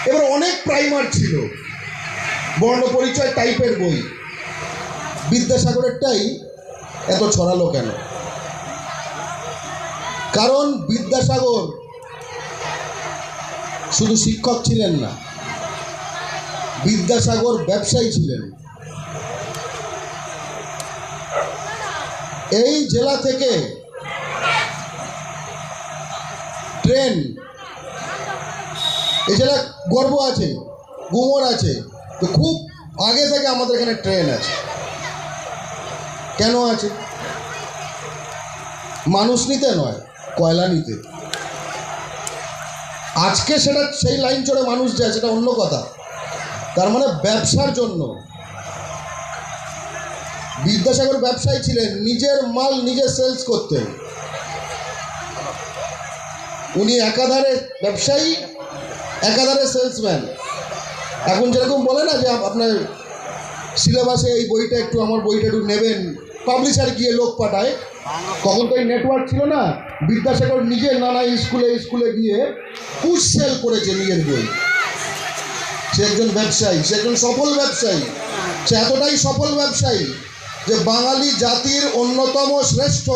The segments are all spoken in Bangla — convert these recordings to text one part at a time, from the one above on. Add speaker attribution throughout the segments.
Speaker 1: এবার অনেক প্রাইমার ছিল, বর্ণ পরিচয় টাইপের বই। বিদ্যাসাগরেরটাই এত ছড়ালো কেন? কারণ বিদ্যাসাগর শুধু শিক্ষক ছিলেন না, বিদ্যাসাগর ব্যবসায়ী ছিলেন। এই জেলা থেকে ট্রেন, এই জেলা গর্ব আছে, গুমর আছে, তো খুব আগে থেকে আমাদের এখানে ট্রেন আছে। কেন আছে? মানুষ নিতে নয়, কয়লা নিতে। আজকে সেটা সেই লাইন চড়ে মানুষ যায়, সেটা অন্য কথা। তার মানে ব্যবসার জন্য। বিদ্যাসাগর ব্যবসায়ী ছিলেন, নিজের মাল নিজে সেলস করতেন। উনি একাধারে ব্যবসায়ী, একাধারে সেলসম্যান। এখন যেরকম বলে না যে আপনার সিলেবাসে এই বইটা একটু, আমার বইটা একটু নেবেন, পাবলিশার গিয়ে লোক পাঠায়। তখন তো এই নেটওয়ার্ক ছিল না। বিদ্যাসাগর নিজে নানা স্কুলে স্কুলে গিয়ে পুশ সেল করেছে নিজের বই। সে একজন ব্যবসায়ী, সে একজন সফল ব্যবসায়ী। সে এতটাই সফল ব্যবসায়ী যে বাঙালি জাতির অন্যতম শ্রেষ্ঠ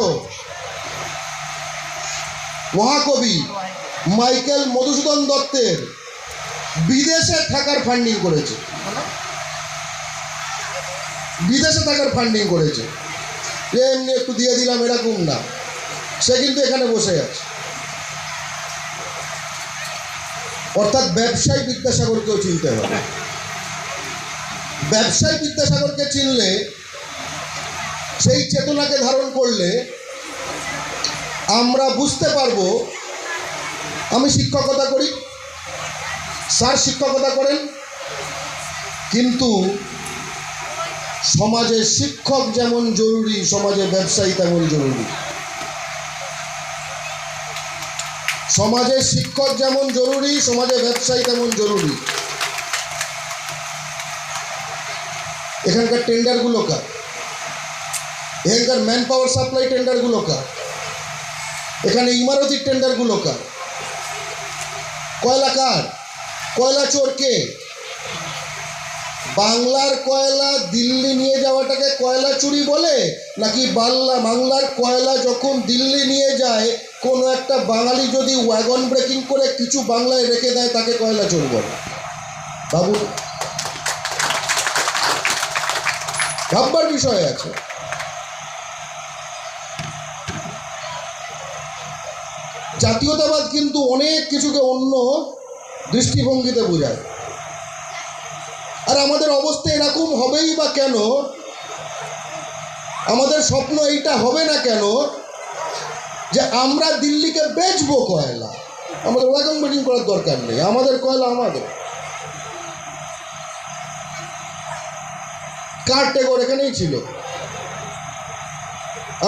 Speaker 1: মহাকবি মাইকেল মধুসূদন দত্তের বিদেশে থাকার ফান্ডিং করেছে। বিদেশে থাকার ফান্ডিং করেছে, এমনি একটু দিয়ে দিলাম এরকম না। সে কিন্তু এখানে বসে আছে। অর্থাৎ ব্যবসায়ী বিদ্যাসাগরকেও চিনতে হবে। ব্যবসায়ী বিদ্যাসাগরকে চিনলে, সেই চেতনাকে ধারণ করলে আমরা বুঝতে পারবো। আমি শিক্ষকতা করি, স্যার শিক্ষকতা করেন, কিন্তু সমাজে শিক্ষক যেমন জরুরি, সমাজে ব্যবসায়ী তেমন জরুরি। সমাজে শিক্ষক যেমন জরুরি, সমাজে ব্যবসায়ী তেমন জরুরি। এখানকার টেন্ডারগুলো কার? এখানকার ম্যান পাওয়ার সাপ্লাই টেন্ডারগুলো কার? এখানে ইমারতির টেন্ডারগুলো কার? কয়লা কার? কয়লা চোর কে? বাংলার কয়লা দিল্লি নিয়ে যাওয়াটাকে কয়লা চুরি বলে, নাকি বাংলার কয়লা যখন দিল্লি নিয়ে যায় কোনো একটা বাঙালি যদি ওয়াগন ব্রেকিং করে কিছু বাংলায় রেখে দেয় তাকে কয়লা চোর বলে? বাবু, ভাববার বিষয় আছে। জাতীয়তাবাদ কিন্তু অনেক কিছুকে অন্য দৃষ্টিভঙ্গিতে বোঝায়। আর আমাদের অবস্থা এরকম হবেই বা কেন? আমাদের স্বপ্ন এইটা হবে না কেন যে আমরা দিল্লিকে বেচবো কয়লা? আমাদের ওয়াগন ব্রেকিং করার দরকার নেই, আমাদের কয়লা আমাদের। কার টেগর এখানেই ছিল।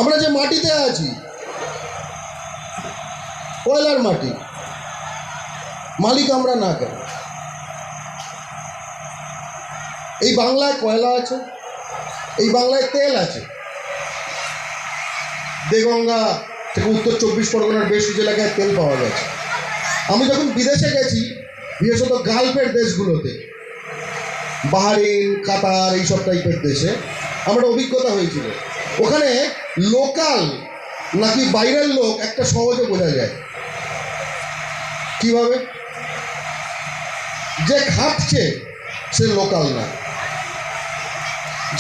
Speaker 1: আমরা যে মাটিতে আছি কয়লার মাটি, মালিক আমরা না কেন? এই বাংলায় কয়লা আছে, এই বাংলায় তেল আছে। দেগঙ্গা থেকে উত্তর 24 পরগনার বেশ কিছু এলাকায় তেল পাওয়া গেছে। আমি যখন বিদেশে গেছি, বিশেষত গালফের দেশগুলোতে, বাহারিন, কাতার, এইসব টাইপের দেশে আমার অভিজ্ঞতা হয়েছিল। ওখানে লোকাল নাকি বাইরের লোক একটা সহজে বোঝা যায়। কিভাবে? যে খাটছে সে লোকাল না,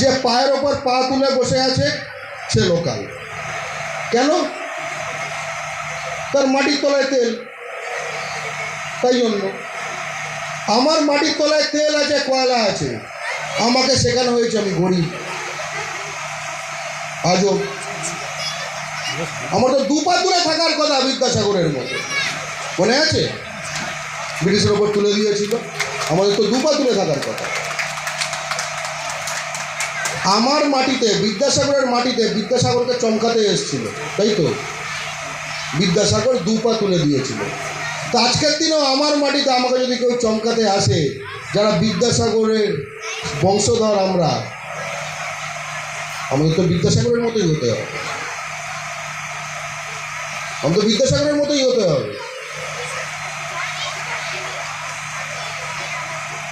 Speaker 1: যে পায়ের ওপর পা তুলে বসে আছে সে লোকাল। কেন? তার মাটির তলায় তেল। তাই জন্য আমার মাটির তলায় তেল আছে, কয়লা আছে, আমাকে শেখানো হয়েছে আমি গরিব। আজও আমার তো দুপা তুলে থাকার কথা বিদ্যাসাগরের মতো, মনে আছে? ব্রিটিশের ওপর তুলে দিয়েছিল, আমাদের তো দুপা তুলে থাকার কথা। আমার মাটিতে, বিদ্যাসাগরের মাটিতে বিদ্যাসাগরকে চমকাতে এসেছিল, তাই তো? বিদ্যাসাগর দুপা তুলে দিয়েছিল। তো আজকের দিনেও আমার মাটিতে আমাকে যদি কেউ চমকাতে আসে, যারা বিদ্যাসাগরের বংশধর আমরা, আমাদের তো বিদ্যাসাগরের মতোই হতে হবে। আমাদের বিদ্যাসাগরের মতোই হতে হবে।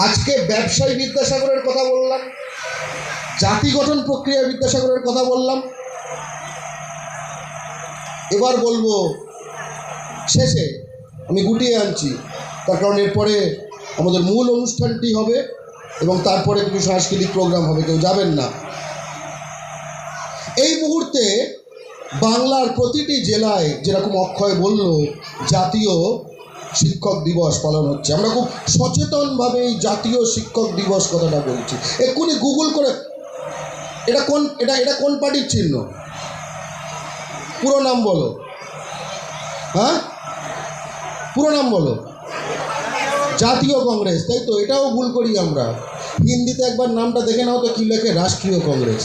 Speaker 1: আজকে ব্যবসায়ী বিদ্যাসাগরের কথা বললাম, জাতি গঠন প্রক্রিয়া বিদ্যাসাগরের কথা বললাম। এবার বলবো শেষে, আমি গুটিয়ে আনছি, তার কারণ এরপরে আমাদের মূল অনুষ্ঠানটি হবে এবং তারপরে কিছু সাংস্কৃতিক প্রোগ্রাম হবে, কেউ যাবেন না। এই মুহূর্তে বাংলার প্রতিটি জেলায় যেরকম অক্ষয় বলল জাতীয় শিক্ষক দিবস পালন হচ্ছে, আমরা খুব সচেতনভাবে এই জাতীয় শিক্ষক দিবস কথাটা বলছি। এক্ষুনি গুগল করে, এটা কোন পার্টির চিহ্ন? পুরো নাম বলো। হ্যাঁ, পুরো নাম বলো। জাতীয় কংগ্রেস, তাই তো? এটাও ভুল করি আমরা। হিন্দিতে একবার নামটা দেখে নাও তো, কি লেখে? রাষ্ট্রীয় কংগ্রেস।